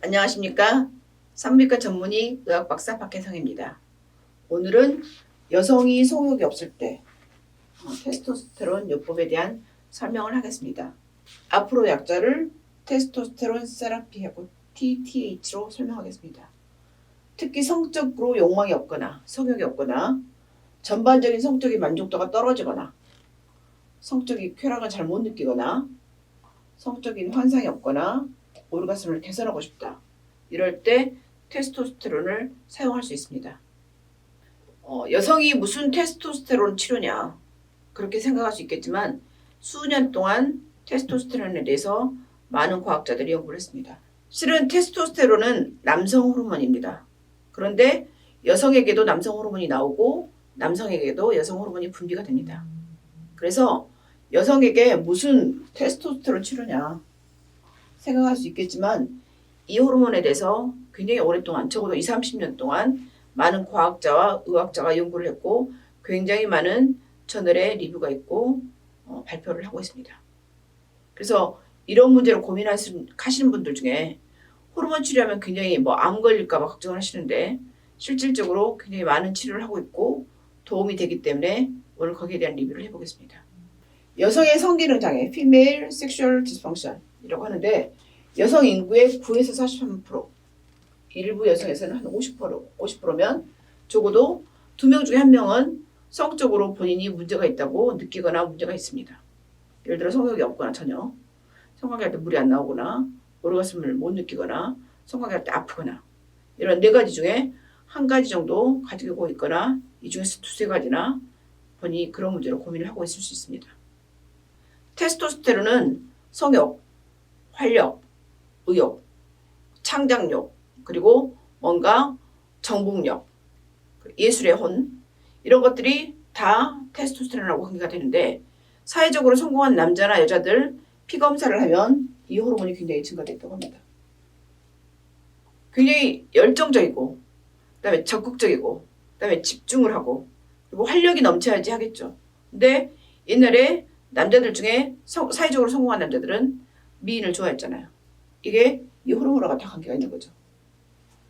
안녕하십니까? 산부인과 전문의 의학박사 박혜성입니다. 오늘은 여성이 성욕이 없을 때 테스토스테론 요법에 대한 설명을 하겠습니다. 앞으로 약자를 테스토스테론 세라피하고 TTH로 설명하겠습니다. 특히 성적으로 욕망이 없거나 성욕이 없거나 전반적인 성적인 만족도가 떨어지거나 성적인 쾌락을 잘 못 느끼거나 성적인 환상이 없거나 오르가즘을 개선하고 싶다. 이럴 때 테스토스테론을 사용할 수 있습니다. 여성이 무슨 테스토스테론 치료냐 그렇게 생각할 수 있겠지만 수년 동안 테스토스테론에 대해서 많은 과학자들이 연구를 했습니다. 실은 테스토스테론은 남성 호르몬입니다. 그런데 여성에게도 남성 호르몬이 나오고 남성에게도 여성 호르몬이 분비가 됩니다. 그래서 여성에게 무슨 테스토스테론 치료냐 생각할 수 있겠지만 이 호르몬에 대해서 굉장히 오랫동안 적어도 20, 30년 동안 많은 과학자와 의학자가 연구를 했고 굉장히 많은 저널에 리뷰가 있고 발표를 하고 있습니다. 그래서 이런 문제를 고민하시는 분들 중에 호르몬 치료하면 굉장히 암 걸릴까 봐 걱정을 하시는데 실질적으로 굉장히 많은 치료를 하고 있고 도움이 되기 때문에 오늘 거기에 대한 리뷰를 해보겠습니다. 여성의 성기능 장애, Female Sexual Dysfunction이라고 하는데 여성 인구의 9에서 43%, 일부 여성에서는 한 50%면 적어도 2명 중에 1명은 성적으로 본인이 문제가 있다고 느끼거나 문제가 있습니다. 예를 들어 성욕이 없거나 전혀, 성관계할 때 물이 안 나오거나 오르가즘을 못 느끼거나 성관계할 때 아프거나 이런 4가지 중에 1가지 정도 가지고 있거나 이 중에서 2, 3가지나 본인이 그런 문제로 고민을 하고 있을 수 있습니다. 테스토스테론은 성욕, 활력, 의욕, 창작욕, 그리고 뭔가 정복력, 예술의 혼 이런 것들이 다 테스토스테론이라고 관계가 되는데 사회적으로 성공한 남자나 여자들 피검사를 하면 이 호르몬이 굉장히 증가됐다고 합니다. 굉장히 열정적이고 그다음에 적극적이고 그다음에 집중을 하고 그리고 활력이 넘쳐야지 하겠죠. 근데 옛날에 남자들 중에 사회적으로 성공한 남자들은 미인을 좋아했잖아요. 이게 이 호르몬과 다 관계가 있는 거죠.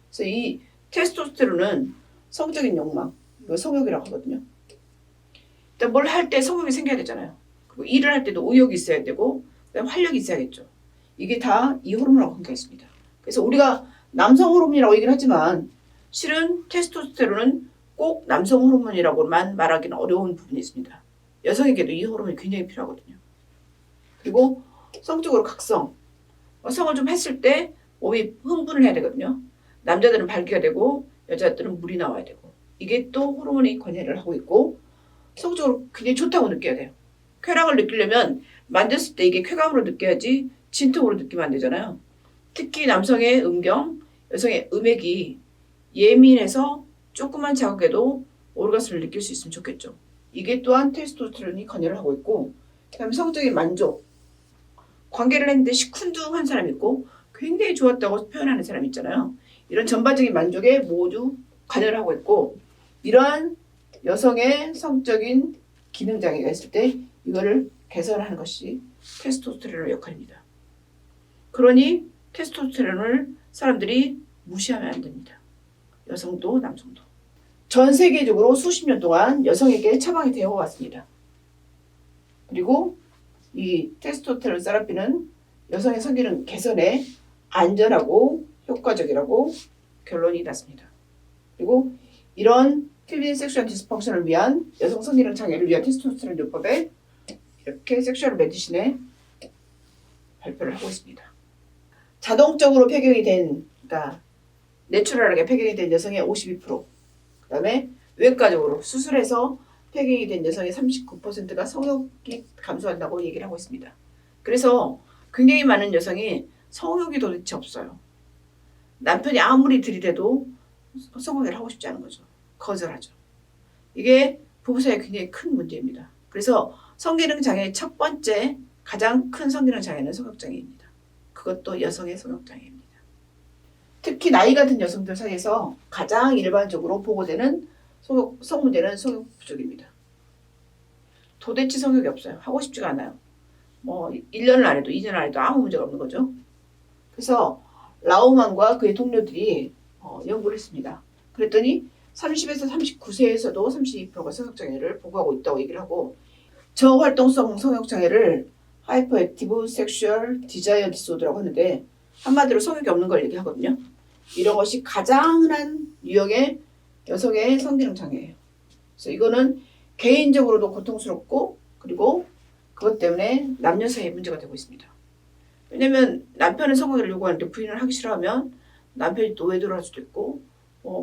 그래서 이 테스토스테론은 성적인 욕망, 성욕이라고 하거든요. 일단 뭘 할 때 성욕이 생겨야 되잖아요. 그리고 일을 할 때도 의욕이 있어야 되고 그다음에 활력이 있어야겠죠. 이게 다 이 호르몬하고 관계가 있습니다. 그래서 우리가 남성 호르몬이라고 얘기를 하지만 실은 테스토스테론은 꼭 남성 호르몬이라고만 말하기는 어려운 부분이 있습니다. 여성에게도 이 호르몬이 굉장히 필요하거든요. 그리고 성적으로 각성, 성을 좀 했을 때 몸이 흥분을 해야 되거든요. 남자들은 발기가 되고 여자들은 물이 나와야 되고 이게 또 호르몬이 관여를 하고 있고 성적으로 굉장히 좋다고 느껴야 돼요. 쾌락을 느끼려면 만졌을 때 이게 쾌감으로 느껴야지 진통으로 느끼면 안 되잖아요. 특히 남성의 음경, 여성의 음액이 예민해서 조그만 자극에도 오르가스를 느낄 수 있으면 좋겠죠. 이게 또한 테스토스테론이 관여를 하고 있고 그다음에 성적인 만족, 관계를 했는데 시큰둥한 사람 있고 굉장히 좋았다고 표현하는 사람 있잖아요. 이런 전반적인 만족에 모두 관여를 하고 있고 이러한 여성의 성적인 기능 장애가 있을 때 이거를 개선하는 것이 테스토스테론의 역할입니다. 그러니 테스토스테론을 사람들이 무시하면 안 됩니다. 여성도 남성도. 전 세계적으로 수십 년 동안 여성에게 처방이 되어 왔습니다. 그리고 이 테스토스테론 세라피는 여성의 성기능 개선에 안전하고 효과적이라고 결론이 났습니다. 그리고 이런 female sexual dysfunction을 위한 여성 성기능 장애를 위한 테스토스테론 요법에 이렇게 섹슈얼 메디신에 발표를 하고 있습니다. 자동적으로 폐경이 된, 그러니까 내추럴하게 폐경이 된 여성의 52%, 그다음에 외과적으로 수술해서 폐경이 된 여성의 39%가 성욕이 감소한다고 얘기를 하고 있습니다. 그래서 굉장히 많은 여성이 성욕이 도대체 없어요. 남편이 아무리 들이대도 성관계를 하고 싶지 않은 거죠. 거절하죠. 이게 부부 사이에 굉장히 큰 문제입니다. 그래서 성기능 장애의 첫 번째 가장 큰 성기능 장애는 성욕장애입니다. 그것도 여성의 성욕장애입니다. 특히 나이가 든 여성들 사이에서 가장 일반적으로 보고되는 성 문제는 성욕 부족입니다. 도대체 성욕이 없어요. 하고 싶지가 않아요. 1년을 안 해도 2년 안 해도 아무 문제가 없는 거죠. 그래서 라우만과 그의 동료들이 연구를 했습니다. 그랬더니 30에서 39세에서도 32%가 성역장애를 보고하고 있다고 얘기를 하고, 저활동성 성역장애를 하이퍼액티브 섹슈얼 디자이어 디소드라고 하는데 한마디로 성욕이 없는 걸 얘기하거든요. 이런 것이 가장 흔한 유형의 여성의 성기능 장애예요. 그래서 이거는 개인적으로도 고통스럽고, 그리고 그것 때문에 남녀 사이에 문제가 되고 있습니다. 왜냐면 남편은 성관계를 요구하는데 부인을 하기 싫어하면 남편이 또 외도를 할 수도 있고,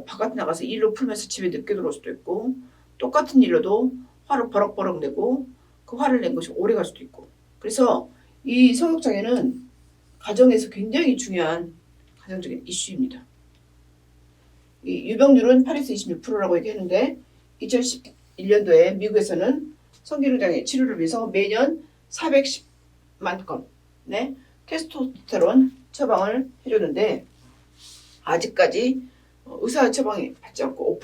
바깥에 나가서 일로 풀면서 집에 늦게 들어올 수도 있고, 똑같은 일로도 화를 버럭버럭 내고 그 화를 낸 것이 오래 갈 수도 있고. 그래서 이 성욕장애는 가정에서 굉장히 중요한 가정적인 이슈입니다. 이 유병률은 8에서 26%라고 얘기했는데 2011년도에 미국에서는 성기능장애 치료를 위해서 매년 410만 건의 테스토스테론 처방을 해줬는데 아직까지 의사 처방이 받지 않고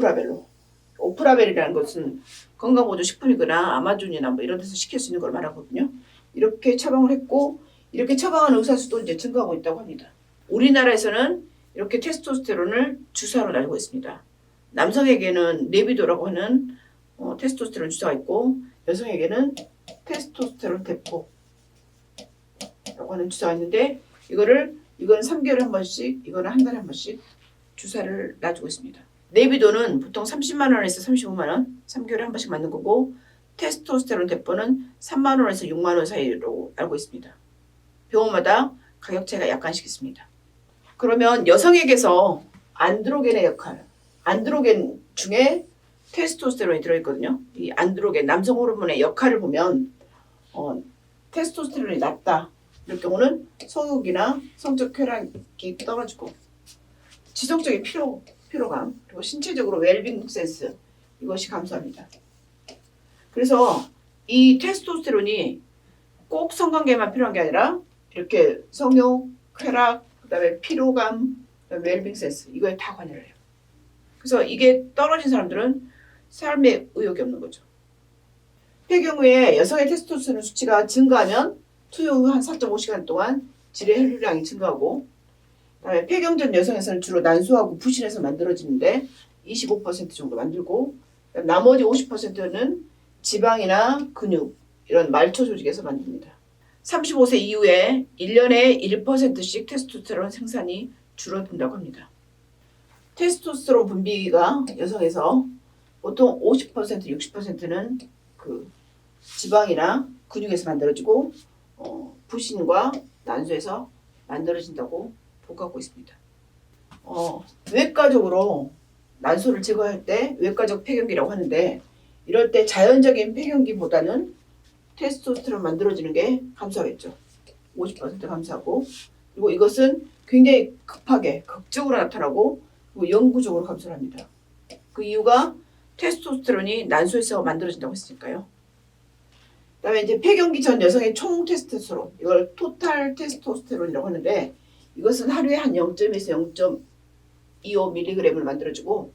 오프라벨이라는 것은 건강보조식품이거나 아마존이나 뭐 이런 데서 시킬 수 있는 걸 말하거든요. 이렇게 처방을 했고 이렇게 처방하는 의사 수도 이제 증가하고 있다고 합니다. 우리나라에서는 이렇게 테스토스테론을 주사로 놔주고 있습니다. 남성에게는 네비도라고 하는 테스토스테론 주사가 있고 여성에게는 테스토스테론 대포라고 하는 주사가 있는데 이거는 3개월에 한 번씩, 이거는 한 달에 한 번씩 주사를 놔주고 있습니다. 네비도는 보통 30만 원에서 35만 원, 3개월에 한 번씩 맞는 거고 테스토스테론 대포는 3만 원에서 6만 원 사이로 알고 있습니다. 병원마다 가격 차이가 약간씩 있습니다. 그러면 여성에게서 안드로겐의 역할, 안드로겐 중에 테스토스테론이 들어있거든요. 이 안드로겐, 남성 호르몬의 역할을 보면 테스토스테론이 낮다. 이럴 경우는 성욕이나 성적 쾌락이 떨어지고 지속적인 피로감, 그리고 신체적으로 웰빙 센스, 이것이 감소합니다. 그래서 이 테스토스테론이 꼭 성관계만 필요한 게 아니라 이렇게 성욕, 쾌락, 그다음에 피로감, 그다음에 웰빙 센스, 이거에 다 관여를 해요. 그래서 이게 떨어진 사람들은 삶에 의욕이 없는 거죠. 폐경 후에 여성의 테스토스테론 수치가 증가하면 투여 후 한 4.5시간 동안 질의 혈류량이 증가하고, 그다음에 폐경 전 여성에서는 주로 난소하고 부신에서 만들어지는데 25% 정도 만들고, 나머지 50%는 지방이나 근육, 이런 말초 조직에서 만듭니다. 35세 이후에 1년에 1%씩 테스토스테론 생산이 줄어든다고 합니다. 테스토스테론 분비가 여성에서 보통 50%, 60%는 그 지방이나 근육에서 만들어지고 부신과 난소에서 만들어진다고 보고하고 있습니다. 외과적으로 난소를 제거할 때 외과적 폐경기라고 하는데 이럴 때 자연적인 폐경기보다는 테스토스테론 만들어지는 게 감소하겠죠. 50% 감소하고, 그리고 이것은 굉장히 급하게 극적으로 나타나고 그리고 영구적으로 감소를 합니다. 그 이유가 테스토스테론이 난소에서 만들어진다고 했으니까요. 그다음에 이제 폐경기 전 여성의 총 테스토스테론, 이걸 토탈 테스토스테론이라고 하는데 이것은 하루에 한 0.1에서 0.25mg을 만들어주고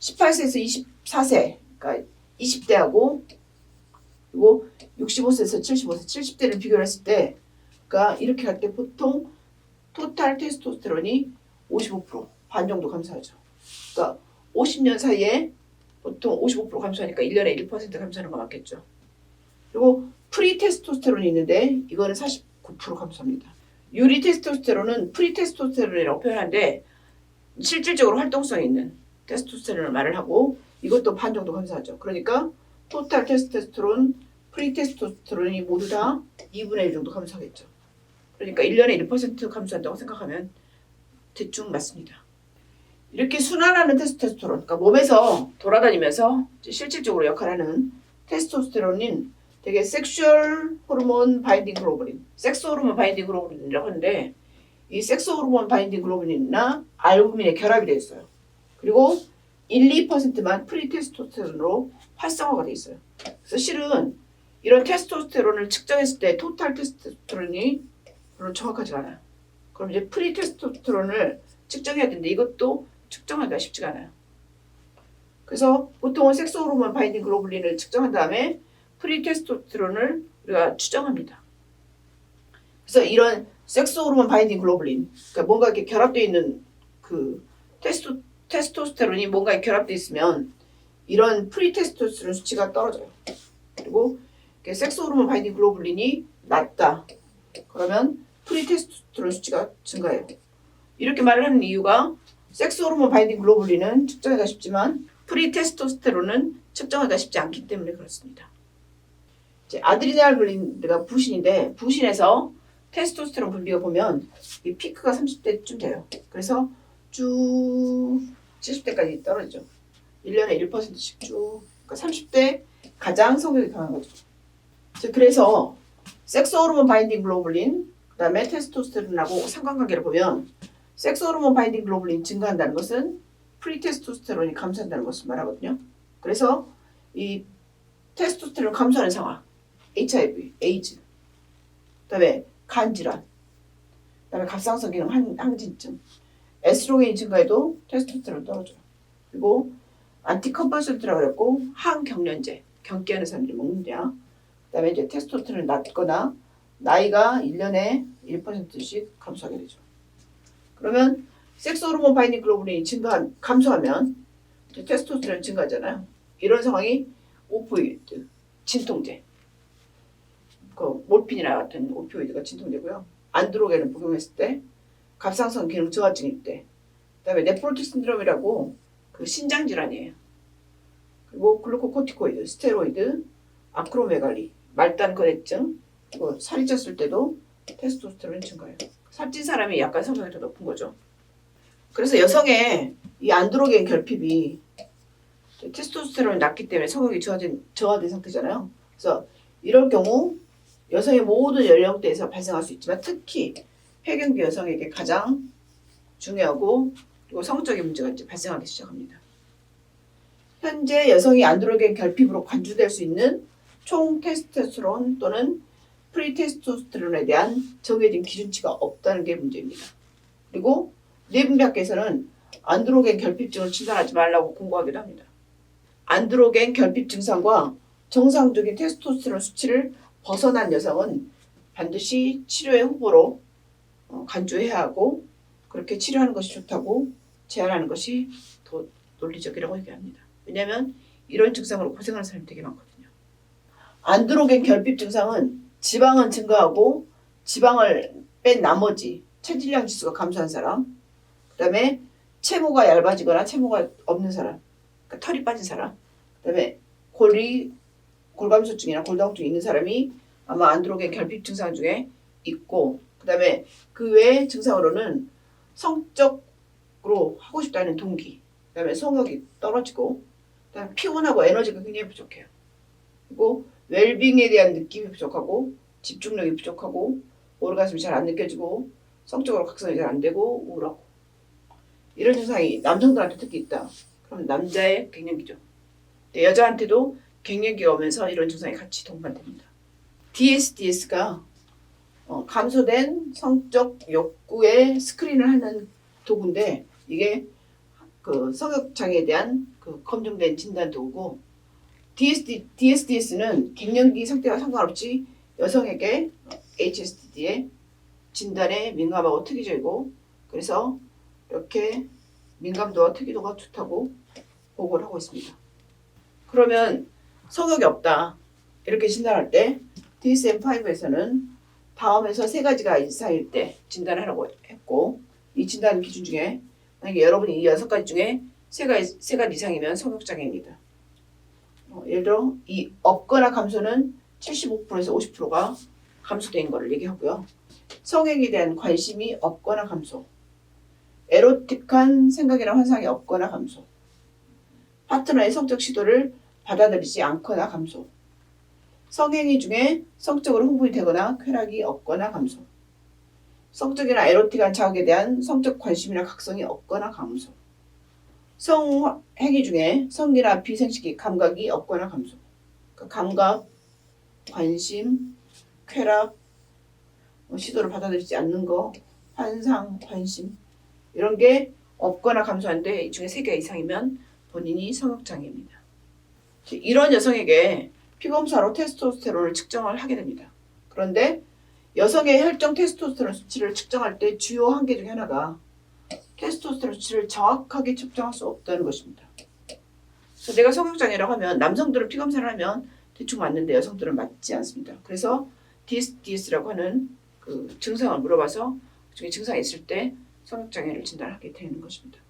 18세에서 24세, 그러니까 20대하고 그리고 65세에서 75세, 70대를 비교했을 때, 그러니까 이렇게 할 때 보통 토탈 테스토스테론이 55%, 반 정도 감소하죠. 그러니까 50년 사이에 보통 55% 감소하니까 1년에 1% 감소하는 거 맞겠죠. 그리고 프리 테스토스테론이 있는데 이거는 49% 감소합니다. 유리 테스토스테론은 프리 테스토스테론이라고 표현하는데 실질적으로 활동성이 있는 테스토스테론을 말을 하고 이것도 반 정도 감소하죠. 그러니까 토탈 테스토스테론, 프리 테스토스테론이 모두 다 2분의 1 정도 감소하겠죠. 그러니까 1년에 1% 감소한다고 생각하면 대충 맞습니다. 이렇게 순환하는 테스토스테론, 그러니까 몸에서 돌아다니면서 실질적으로 역할하는 테스토스테론인 되게 섹슈얼 호르몬 바인딩 글로불린, 섹스 호르몬 바인딩 글로불린이라고 하는데 이 섹스 호르몬 바인딩 글로불린이나 알부민의 결합이 되어 있어요. 그리고 1, 2%만 프리 테스토스테론으로 활성화가 되어 있어요. 그래서 실은 이런 테스토스테론을 측정했을 때 토탈 테스토스테론이 별로 정확하지 않아요. 그럼 이제 프리 테스토스테론을 측정해야 되는데 이것도 측정하기가 쉽지가 않아요. 그래서 보통은 섹스 호르몬 바인딩 글로불린을 측정한 다음에 프리 테스토스테론을 우리가 추정합니다. 그래서 이런 섹스 호르몬 바인딩 글로불린, 그러니까 뭔가 이렇게 결합되어 있는 그 테스토스테론이 뭔가 결합되어 있으면 이런 프리테스토스테론 수치가 떨어져요. 그리고 섹스 호르몬 바인딩 글로불린이 낮다. 그러면 프리테스토스테론 수치가 증가해요. 이렇게 말을 하는 이유가 섹스 호르몬 바인딩 글로불린은 측정하기가 쉽지만 프리테스토스테론은 측정하기가 쉽지 않기 때문에 그렇습니다. 이제 아드리날 글랜드가 부신인데 부신에서 테스토스테론 분비가 보면 이 피크가 30대쯤 돼요. 그래서 쭉 70대까지 떨어지죠. 1년에 1%씩 쭉. 그러니까 30대 가장 성욕이 강한 거죠. 그래서 섹스 호르몬 바인딩 글로불린 그다음에 테스토스테론하고 상관관계를 보면 섹스 호르몬 바인딩 글로불린 증가한다는 것은 프리테스토스테론이 감소한다는 것을 말하거든요. 그래서 이 테스토스테론 감소하는 상황, HIV, 에이즈, 그다음에 간질환, 그다음에 갑상선 기능 항진증, 에스트로겐이 증가해도 테스토스테론 떨어져요. 그리고 안티컨버센트라고 그랬고 항경련제, 경기하는 사람들이 먹는 데야. 그다음에 이제 테스토스테론이 낮거나 나이가 1년에 1%씩 감소하게 되죠. 그러면 섹스 호르몬 바인딩 글로불린이 감소하면 이제 테스토스테론이 증가하잖아요. 이런 상황이 오피오이드, 진통제, 그 몰핀이나 같은 오피오이드가 진통제고요. 안드로겐을 복용했을 때, 갑상선 기능 저하증일 때, 그다음에 네프로틱 신드롬이라고 그 신장 질환이에요. 그리고 글루코코티코이드, 스테로이드, 아크로메갈리, 말단 거래증, 그리고 살이 쪘을 때도 테스토스테론이 증가해요. 살찐 사람이 약간 성적이 더 높은 거죠. 그래서 여성의 이 안드로겐 결핍이 테스토스테론이 낮기 때문에 성욕이 저하된 상태잖아요. 그래서 이럴 경우 여성의 모든 연령대에서 발생할 수 있지만 특히 폐경기 여성에게 가장 중요하고 그리고 성적인 문제가 이제 발생하기 시작합니다. 현재 여성이 안드로겐 결핍으로 관주될 수 있는 총 테스토스테론 또는 프리테스토스테론에 대한 정해진 기준치가 없다는 게 문제입니다. 그리고 내분비학계에서는 안드로겐 결핍증을 진단하지 말라고 공고하기도 합니다. 안드로겐 결핍 증상과 정상적인 테스토스테론 수치를 벗어난 여성은 반드시 치료의 후보로 간주해야 하고 그렇게 치료하는 것이 좋다고 제안하는 것이 더 논리적이라고 얘기합니다. 왜냐하면 이런 증상으로 고생하는 사람이 되게 많거든요. 안드로겐 결핍 증상은 지방은 증가하고 지방을 뺀 나머지 체질량 지수가 감소한 사람, 그 다음에 체모가 얇아지거나 체모가 없는 사람, 그러니까 털이 빠진 사람, 그 다음에 골감소증이나 골다공증이 있는 사람이 아마 안드로겐 결핍 증상 중에 있고, 그 다음에 그 외의 증상으로는 성적으로 하고 싶다는 동기, 그 다음에 성욕이 떨어지고, 그 다음에 피곤하고 에너지가 굉장히 부족해요. 그리고 웰빙에 대한 느낌이 부족하고, 집중력이 부족하고, 오르가즘이 잘 안 느껴지고, 성적으로 각성이 잘 안 되고, 우울하고. 이런 증상이 남성들한테 특히 있다. 그럼 남자의 갱년기죠. 여자한테도 갱년기가 오면서 이런 증상이 같이 동반됩니다. DSDS가 감소된 성적 욕구의 스크린을 하는 도구인데 이게 그 성욕 장애에 대한 그 검증된 진단 도구고 DSDS는 갱년기 상태와 상관없이 여성에게 HSD의 진단에 민감하고 특이적이고 그래서 이렇게 민감도와 특이도가 좋다고 보고를 하고 있습니다. 그러면 성욕이 없다 이렇게 진단할 때 DSM-5에서는 다음에서 3가지가 이상일 때 진단하라고 했고 이 진단 기준 중에 만약에 여러분이 이 6가지 중에 3가지 이상이면 성욕장애입니다. 예를 들어 이 없거나 감소는 75%에서 50%가 감소된 것을 얘기하고요. 성행에 대한 관심이 없거나 감소, 에로틱한 생각이나 환상이 없거나 감소, 파트너의 성적 시도를 받아들이지 않거나 감소, 성행위 중에 성적으로 흥분이 되거나 쾌락이 없거나 감소, 성적이나 에로틱한 자극에 대한 성적 관심이나 각성이 없거나 감소, 성행위 중에 성기나 비생식기 감각이 없거나 감소. 그러니까 감각, 관심, 쾌락, 시도를 받아들이지 않는 거, 환상, 관심 이런 게 없거나 감소한데 이 중에 3개 이상이면 본인이 성욕장애입니다. 이런 여성에게 피검사로 테스토스테론을 측정을 하게 됩니다. 그런데 여성의 혈중 테스토스테론 수치를 측정할 때 주요 한계 중에 하나가 테스토스테론 수치를 정확하게 측정할 수 없다는 것입니다. 그래서 내가 성욕장애라고 하면 남성들은 피검사를 하면 대충 맞는데 여성들은 맞지 않습니다. 그래서 DSDS라고 하는 그 증상을 물어봐서 그중에 증상이 있을 때 성욕장애를 진단하게 되는 것입니다.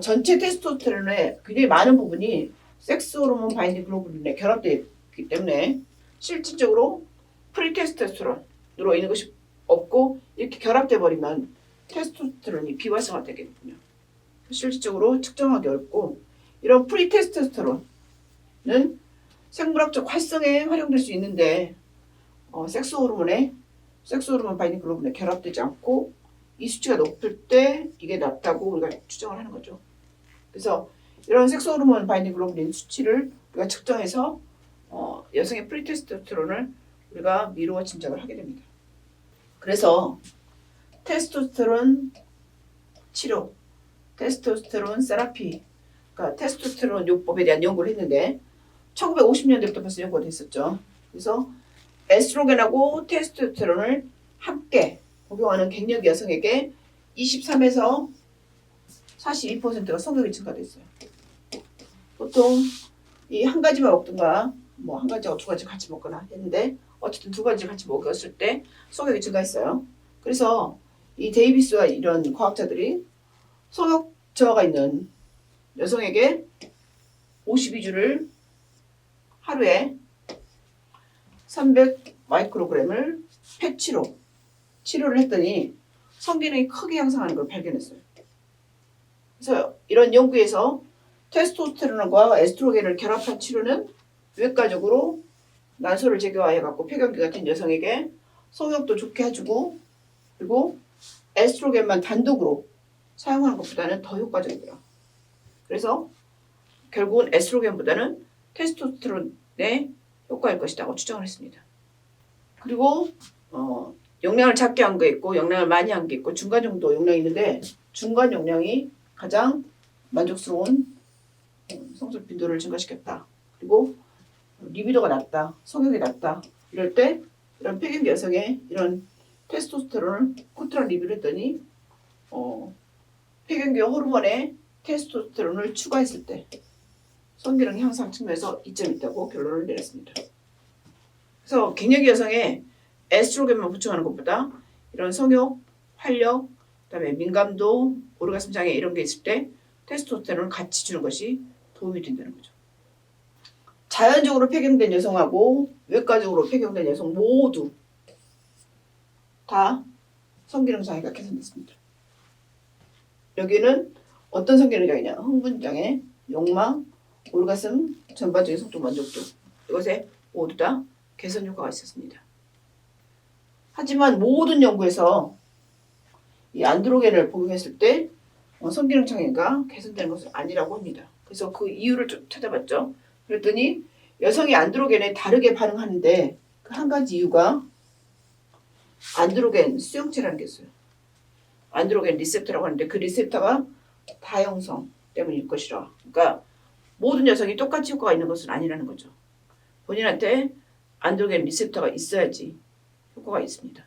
전체 테스토스테론의 굉장히 많은 부분이 섹스 호르몬 바인딩 글로불린에 결합되어 있기 때문에 실질적으로 프리테스토스테론으로 있는 것이 없고 이렇게 결합돼 버리면 테스토스테론이 비활성화 되겠군요. 실질적으로 측정하기 어렵고 이런 프리테스토스테론은 생물학적 활성에 활용될 수 있는데 섹스 호르몬 바인딩 글로불린에 결합되지 않고 이 수치가 높을 때 이게 낮다고 우리가 추정을 하는 거죠. 그래서 이런 섹스 호르몬 바인딩 글로불린 수치를 우리가 측정해서 여성의 프리테스토스테론을 우리가 미루어 짐작을 하게 됩니다. 그래서 테스토스테론 치료, 테스토스테론 세라피, 그러니까 테스토스테론 요법에 대한 연구를 했는데 1950년대부터 벌써 연구가 됐었죠. 그래서 에스트로겐하고 테스토스테론을 함께 복용하는 갱년기 여성에게 23에서 42%가 성욕이 증가됐어요. 보통 이 한 가지만 먹든가 뭐 한 가지하고 두 가지 같이 먹거나 했는데 어쨌든 두 가지 같이 먹었을 때 성욕이 증가했어요. 그래서 이 데이비스와 이런 과학자들이 성욕 저하가 있는 여성에게 52주를 하루에 300 마이크로그램을 패치로 치료를 했더니 성기능이 크게 향상하는 걸 발견했어요. 그래서 이런 연구에서 테스토스테론과 에스트로겐을 결합한 치료는 외과적으로 난소를 제거해갖고 폐경기가 된 여성에게 성욕도 좋게 해주고 그리고 에스트로겐만 단독으로 사용하는 것보다는 더 효과적이더라. 그래서 결국은 에스트로겐보다는 테스토스테론의 효과일 것이라고 추정을 했습니다. 그리고 용량을 작게 한 게 있고 용량을 많이 한 게 있고 중간 정도 용량이 있는데 중간 용량이 가장 만족스러운 성적 빈도를 증가시켰다. 그리고 리비도가 낮다. 성욕이 낮다. 이럴 때 이런 폐경기 여성의 이런 테스토스테론을 코트랑 리뷰를 했더니 폐경기 호르몬에 테스토스테론을 추가했을 때 성기능 향상 측면에서 이점이 있다고 결론을 내렸습니다. 그래서 갱년기 여성에 에스트로겐만 보충하는 것보다 이런 성욕, 활력, 그다음에 민감도, 오르가슴 장애 이런 게 있을 때 테스토스테론을 같이 주는 것이 도움이 된다는 거죠. 자연적으로 폐경된 여성하고 외과적으로 폐경된 여성 모두 다 성기능 장애가 개선됐습니다. 여기는 어떤 성기능 장애냐? 흥분 장애, 욕망, 오르가슴, 전반적인 성적 만족도 이것에 모두 다 개선 효과가 있었습니다. 하지만 모든 연구에서 이 안드로겐을 복용했을 때 성기능 장애가 개선되는 것은 아니라고 합니다. 그래서 그 이유를 좀 찾아봤죠. 그랬더니 여성이 안드로겐에 다르게 반응하는데 그 한 가지 이유가 안드로겐 수용체라는 게 있어요. 안드로겐 리셉터라고 하는데 그 리셉터가 다형성 때문일 것이라. 그러니까 모든 여성이 똑같이 효과가 있는 것은 아니라는 거죠. 본인한테 안드로겐 리셉터가 있어야지 효과가 있습니다.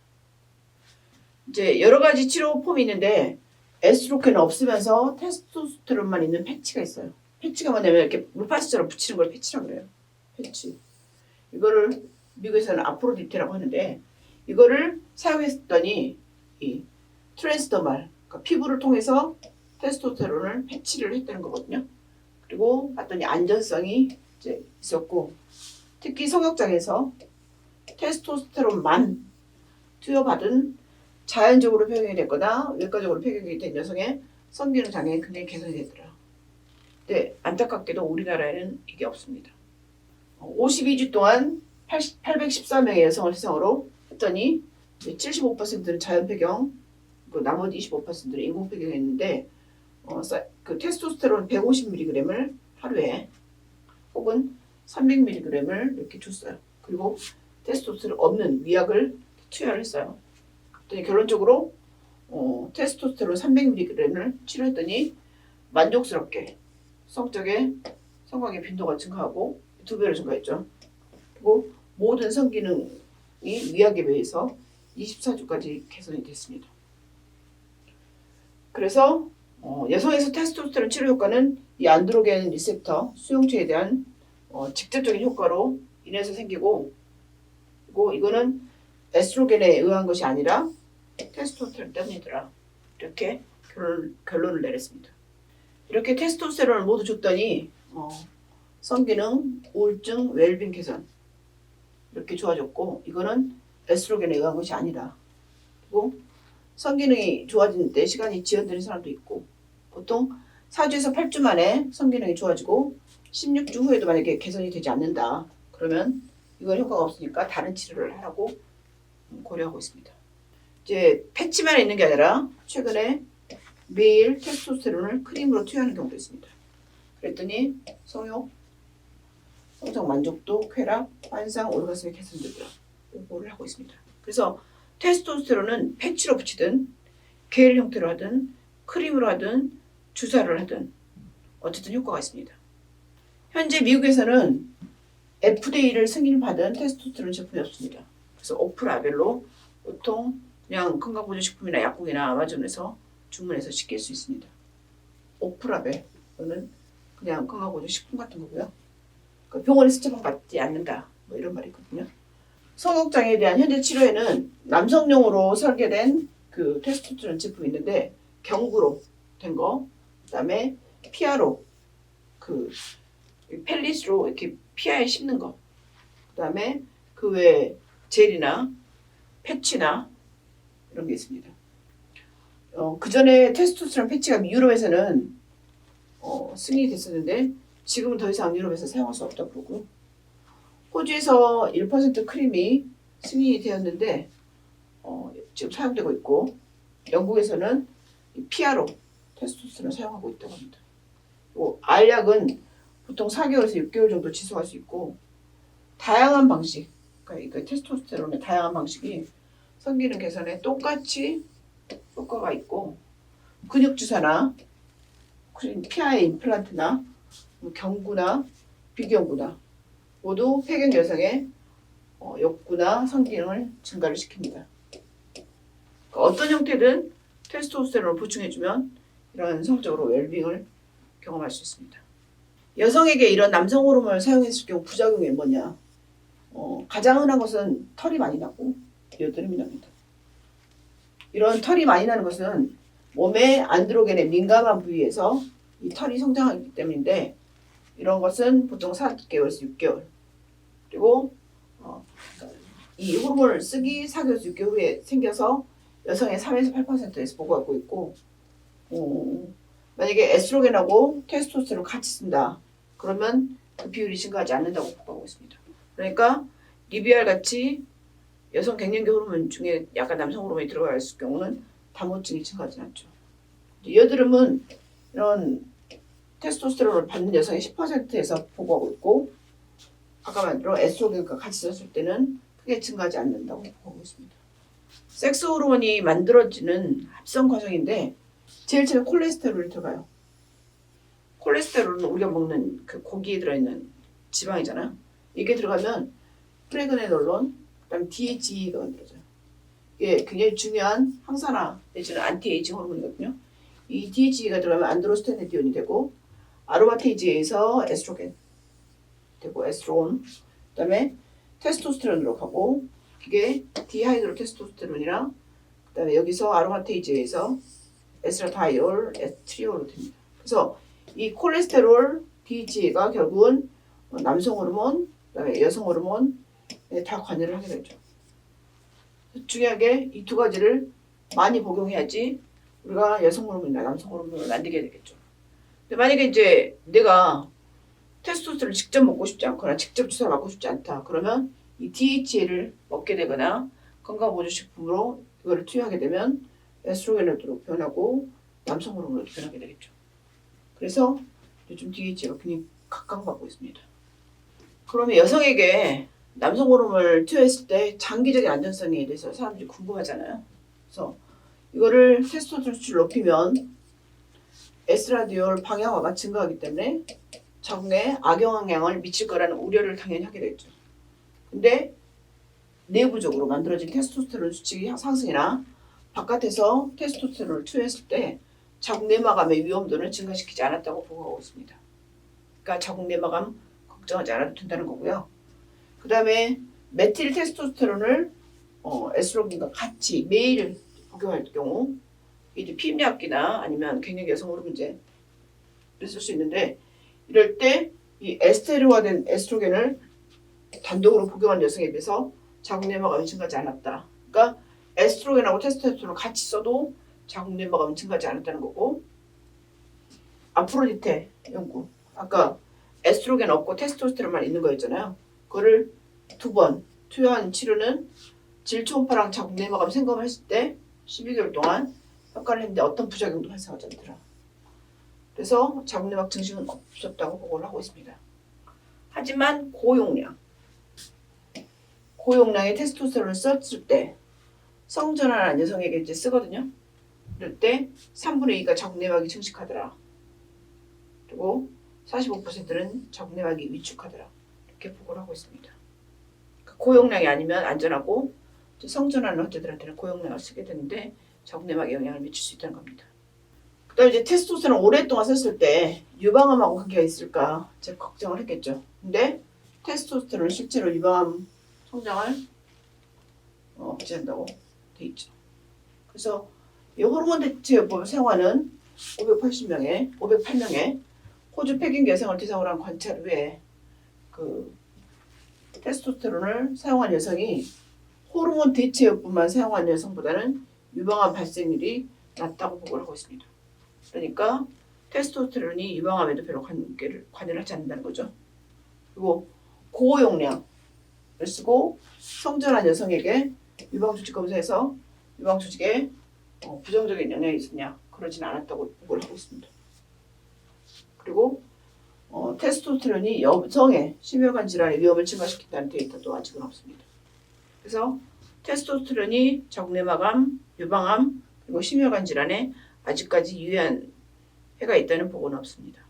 이제 여러 가지 치료 폼이 있는데 에스트로겐은 없으면서 테스토스테론만 있는 패치가 있어요. 패치가 뭐냐면 이렇게 물파스처럼 붙이는 걸 패치라고 그래요. 패치. 이거를 미국에서는 아프로디테라고 하는데 이거를 사용했더니 이 트랜스더말, 그러니까 피부를 통해서 테스토스테론을 패치를 했다는 거거든요. 그리고 봤더니 안전성이 이제 있었고 특히 성욕장에서 테스토스테론만 투여받은 자연적으로 폐경이 됐거나 외과적으로 폐경이 된 여성의 성기능 장애가 굉장히 개선이 되더라. 근데 안타깝게도 우리나라에는 이게 없습니다. 52주 동안 814명의 여성을 대상으로 했더니 75%는 자연 폐경, 그 나머지 25%는 인공 폐경했는데 그 테스토스테론 150mg을 하루에 혹은 300mg을 이렇게 줬어요. 그리고 테스토스테론 없는 위약을 투여를 했어요. 그랬더니 결론적으로 테스토스테론 300mg을 치료했더니 만족스럽게 성적의 빈도가 증가하고 2배로 증가했죠. 그리고 모든 성기능이 위약에 비해서 24주까지 개선이 됐습니다. 그래서 여성에서 테스토스테론 치료 효과는 이 안드로겐 리셉터 수용체에 대한 직접적인 효과로 인해서 생기고, 그리고 이거는 에스트로겐에 의한 것이 아니라 테스토스테론 때문이더라. 이렇게 결론을 내렸습니다. 이렇게 테스토스테론을 모두 줬더니 성기능, 우울증, 웰빙 개선 이렇게 좋아졌고, 이거는 에스트로겐에 의한 것이 아니다. 그리고 성기능이 좋아지는데 시간이 지연되는 사람도 있고, 보통 4주에서 8주 만에 성기능이 좋아지고 16주 후에도 만약에 개선이 되지 않는다. 그러면 이건 효과가 없으니까 다른 치료를 하라고 고려하고 있습니다. 이제 패치만 있는 게 아니라 최근에 매일 테스토스테론을 크림으로 투여하는 경우도 있습니다. 그랬더니 성욕, 성적 만족도, 쾌락, 환상, 오르가즘이 개선되더라. 요거를 하고 있습니다. 그래서 테스토스테론은 패치로 붙이든 겔 형태로 하든 크림으로 하든 주사를 하든 어쨌든 효과가 있습니다. 현재 미국에서는 FDA를 승인받은 테스토스테론 제품이 없습니다. 그래서 오프라벨로 보통 그냥 건강보조식품이나 약국이나 아마존에서 주문해서 시킬 수 있습니다. 오프라벨, 이거는 그냥 건강보조식품 같은 거고요. 병원에서 처방받지 않는다, 뭐 이런 말이 있거든요. 성욕장애에 대한 현재 치료에는 남성용으로 설계된 그 테스토스테론 제품이 있는데, 경구로 된 거, 그다음에 피아로, 그 펠릿으로 이렇게 피아에 씹는 거, 그다음에 그 외에 젤이나 패치나 이런 게 있습니다. 그 전에 테스토스테론 패치가 유럽에서는 승인이 됐었는데 지금은 더 이상 유럽에서 사용할 수 없다고 그러고, 호주에서 1% 크림이 승인이 되었는데 지금 사용되고 있고, 영국에서는 피아로 테스토스테론을 사용하고 있다고 합니다. 그리고 알약은 보통 4개월에서 6개월 정도 지속할 수 있고, 다양한 방식, 그러니까 테스토스테론의 다양한 방식이 성기능 개선에 똑같이 효과가 있고, 근육주사나 피아의 임플란트나 경구나 비경구나 모두 폐경 여성의 욕구나 성기능을 증가를 시킵니다. 그러니까 어떤 형태든 테스토스테론을 보충해주면 이런 성적으로 웰빙을 경험할 수 있습니다. 여성에게 이런 남성 호르몬을 사용했을 경우 부작용이 뭐냐? 가장 흔한 것은 털이 많이 나고 여드름이 납니다. 이런 털이 많이 나는 것은 몸의 안드로겐에 민감한 부위에서 이 털이 성장하기 때문인데, 이런 것은 보통 4개월에서 6개월, 그리고 이 호르몬을 쓰기 4개월에서 6개월 후에 생겨서 여성의 3에서 8%에서 보고하고 있고, 만약에 에스트로겐하고 테스토스테론 같이 쓴다. 그러면 그 비율이 증가하지 않는다고 보고하고 있습니다. 그러니까 리비알 같이 여성 갱년기 호르몬 중에 약간 남성 호르몬이 들어가 있을 경우는 다모증이 증가하지 않죠. 여드름은 이런 테스토스테론을 받는 여성의 10%에서 보고하고 있고, 아까 말대로 에스트로겐과 같이 썼을 때는 크게 증가하지 않는다고 보고하고 있습니다. 섹스 호르몬이 만들어지는 합성 과정인데 제일 처음에 콜레스테롤이 들어가요. 콜레스테롤은 우리가 먹는 그 고기에 들어있는 지방이잖아요. 이게 들어가면 프레그네놀론, 그다음 DHE가 만들어져요. 이게 굉장히 중요한 항산화 내지는 안티에이징 호르몬이거든요. 이 DHE가 들어가면 안드로스테네디온이 되고, 아로마테이지에서 에스트로겐 되고, 에스트로온, 그다음에 테스토스테론으로 가고, 이게 디하이드로 테스토스테론이랑, 그다음에 여기서 아로마테이지에서 에스트라다이올, 에스트리올로 됩니다. 그래서 이 콜레스테롤, DHE가 결국은 남성 호르몬, 그다음에 여성 호르몬에 다 관여를 하게 되죠. 중요하게 이 두 가지를 많이 복용해야지 우리가 여성 호르몬이나 남성 호르몬을 만들게 되겠죠. 근데 만약에 이제 내가 테스토스테론을 직접 먹고 싶지 않거나 직접 주사 맞고 싶지 않다. 그러면 이 DHA를 먹게 되거나 건강보조식품으로 이거를 투여하게 되면 에스트로겐으로 변하고 남성 호르몬으로 변하게 되겠죠. 그래서 요즘 DHA가 굉장히 각광받고 있습니다. 그러면 여성에게 남성 호르몬을 투여했을 때 장기적인 안전성에 대해서 사람들이 궁금하잖아요. 그래서 이거를 테스토스테론 수치를 높이면 에스트라디올 방향화가 증가하기 때문에 적응에 악영향을 미칠 거라는 우려를 당연히 하게 되죠. 근데 내부적으로 만들어진 테스토스테론 수치 상승이나 바깥에서 테스토스테론을 투여했을 때 자궁 내막암의 위험도는 증가시키지 않았다고 보고하고 있습니다. 그러니까 자궁 내막암 걱정하지 않아도 된다는 거고요. 그 다음에 메틸 테스토스테론을 에스트로겐과 같이 매일 복용할 경우 이제 피임약기나 아니면 갱년기 여성 호르몬제를 쓸 수 있는데 이럴 때 이 에스테르화된 에스트로겐을 단독으로 복용한 여성에 비해서 자궁 내막암이 증가하지 않았다. 그러니까 에스트로겐하고 테스토스테론을 같이 써도 자궁 내막암이 증가하지 않았다는 거고 아프로디테 연구 아까 에스트로겐 없고 테스토스테론만 있는 거였잖아요. 그거를 2번 투여한 치료는 질 초음파랑 자궁 내막암 생검을 했을 때 12개월 동안 효과를 했는데 어떤 부작용도 발생하지 않더라. 그래서 자궁 내막 증식은 없었다고 보고를 하고 있습니다. 하지만 고용량의 테스토스테론을 썼을 때 성전환한 여성에게 이제 쓰거든요. 그럴 때 3분의 2가 자궁 내막이 증식하더라. 그리고 45%는 자궁 내막이 위축하더라. 이렇게 보고를 하고 있습니다. 고용량이 아니면 안전하고 성전환 환자들한테는 고용량을 쓰게 되는데 자궁 내막에 영향을 미칠 수 있다는 겁니다. 그다음에 이제 테스토스테론 오랫동안 썼을 때 유방암하고 관계가 있을까 제가 걱정을 했겠죠. 근데 테스토스테론은 실제로 유방암 성장을 억제한다고 돼 있죠. 그래서 이 호르몬 대체요법을 사용하는 508명의 호주 폐경 여성을 대상으로 한 관찰 후에 그 테스토스테론을 사용한 여성이 호르몬 대체요법만 사용한 여성보다는 유방암 발생률이 낮다고 보고를 하고 있습니다. 그러니까 테스토스테론이 유방암에도 별로 관여를 하지 않는다는 거죠. 그리고 고용량을 쓰고 성전환 여성에게 유방조직 검사에서 유방조직에 부정적인 영향이 있었냐 그러진 않았다고 보고를 하고 있습니다. 그리고 테스토스테론이 여성의 심혈관 질환의 위험을 증가시킨다는 데이터도 아직은 없습니다. 그래서 테스토스테론이 자궁내막암, 유방암, 그리고 심혈관 질환에 아직까지 유해한 해가 있다는 보고는 없습니다.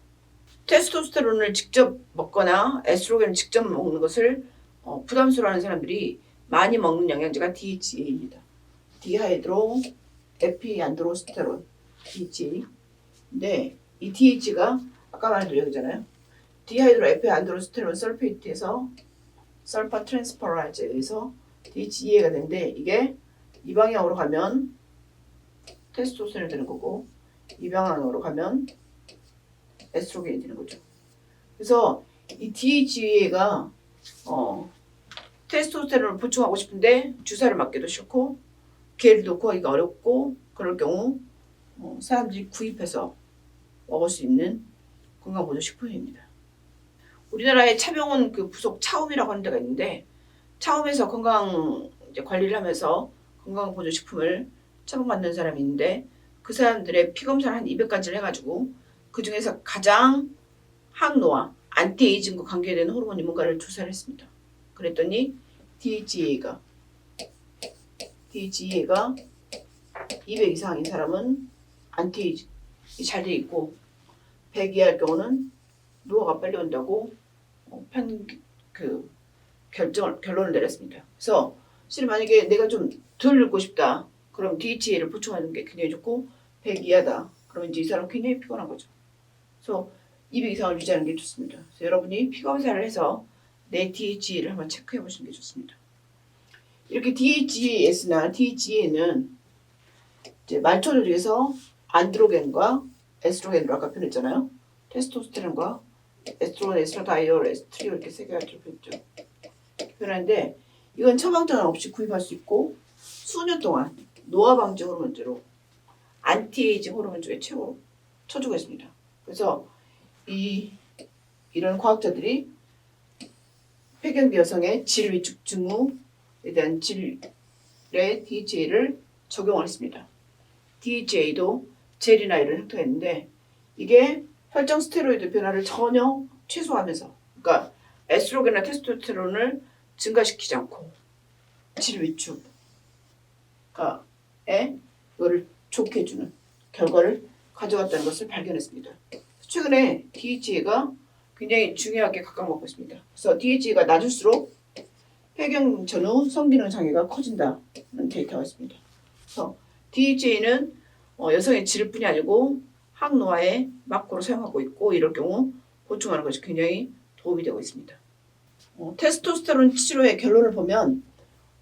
테스토스테론을 직접 먹거나 에스트로겐을 직접 먹는 것을 부담스러워하는 사람들이 많이 먹는 영양제가 DHA입니다. 디하이드로 에피안드로스테론 DHA인데 이 DHA가 아까 말한 여기잖아요. 디하이드로 에피안드로스테론 설페이트에서 설파 트랜스퍼라이즈에서 DHEA가 되는데 이게 이 방향으로 가면 테스토스테론이 되는 거고 이 방향으로 가면 에스트로겐이 되는 거죠. 그래서 이 DHEA가 테스토스테론을 보충하고 싶은데 주사를 맞기도 싫고 기회를 놓고 하기가 어렵고 그럴 경우 사람들이 구입해서 먹을 수 있는 건강보조식품입니다. 우리나라에 차병원 그 부속 차움이라고 하는 데가 있는데 차움에서 건강 관리를 하면서 건강보조식품을 처방받는 사람이 있는데 그 사람들의 피검사를 한 200가지를 해가지고 그 중에서 가장 항노화, 안티에이징과 관계되는 호르몬이 뭔가를 조사를 했습니다. 그랬더니 DHEA가 200 이상인 사람은 안티에이징이 잘 돼 있고 100 이하일 경우는 노화가 빨리 온다고 결론을 내렸습니다. 그래서 실은 만약에 내가 좀 덜 늙고 싶다. 그럼 DHA를 보충하는 게 굉장히 좋고 100 이하다. 그러면 이제 이 사람 굉장히 피곤한 거죠. 그래서 200 이상을 유지하는 게 좋습니다. 그래서 여러분이 피검사를 해서 내 DHA를 한번 체크해 보시는 게 좋습니다. 이렇게 DHEAS나 DHEA는 이제 말초 조직에서 안드로겐과 에스트로겐으로 아까 표현했잖아요. 테스토스테론과 에스트로겐, 에스트라다이올, 에스트리올 이렇게 세 개가 표현했죠. 표현하는데 이건 처방전 없이 구입할 수 있고 수년 동안 노화 방지 호르몬제로 안티에이징 호르몬 쪽에 최고 쳐주고 있습니다. 그래서 이런 과학자들이 폐경기 여성의 질 위축 증후에 대한 질에 DHA를 적용을 했습니다. DHA도 젤이나 이런 형태가 있는데 이게 혈장 스테로이드 변화를 전혀 최소화하면서 그러니까 에스트로겐이나 테스토스테론을 증가시키지 않고 질 위축에 이거를 좋게 해주는 결과를 가져왔다는 것을 발견했습니다. 최근에 DHA가 굉장히 중요하게 각광받고 있습니다. 그래서 DHA가 낮을수록 폐경 전후 성기능 장애가 커진다는 데이터가 있습니다. 그래서 DHA는 여성의 질뿐이 아니고 항노화에 막고로 사용하고 있고 이럴 경우 보충하는 것이 굉장히 도움이 되고 있습니다. 테스토스테론 치료의 결론을 보면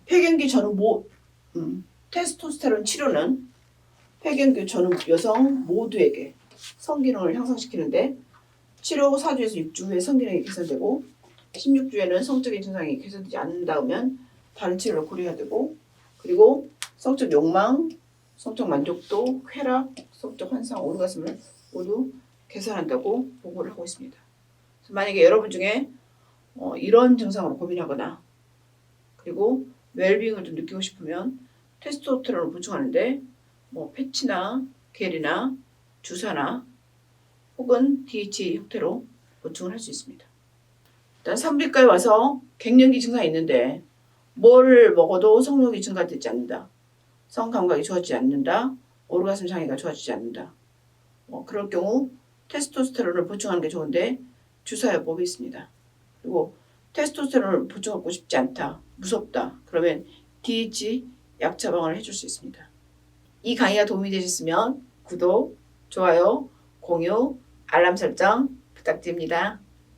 폐경기 전후 테스토스테론 치료는 폐경기 전후 여성 모두에게 성기능을 향상시키는데 치료 후 4주에서 6주 후에 성기능이 개선되고 16주에는 성적인 증상이 개선되지 않는다면 다른 치료를 고려해야 되고 그리고 성적 욕망, 성적 만족도, 쾌락, 성적 환상, 오르가즘을 모두 개선한다고 보고를 하고 있습니다. 그래서 만약에 여러분 중에 이런 증상으로 고민하거나 그리고 웰빙을 좀 느끼고 싶으면 테스토스테론을 보충하는데 패치나 겔이나 주사나 혹은 DHA 형태로 보충을 할 수 있습니다. 일단 산부인과에 와서 갱년기 증상이 있는데 뭘 먹어도 성욕이 증가되지 않는다. 성감각이 좋아지지 않는다. 오르가즘 장애가 좋아지지 않는다. 그럴 경우 테스토스테론을 보충하는 게 좋은데 주사요법이 있습니다. 그리고 테스토스테론을 보충하고 싶지 않다. 무섭다. 그러면 DHA 약 처방을 해줄 수 있습니다. 이 강의가 도움이 되셨으면 구독, 좋아요, 공유, 알람 설정 부탁드립니다.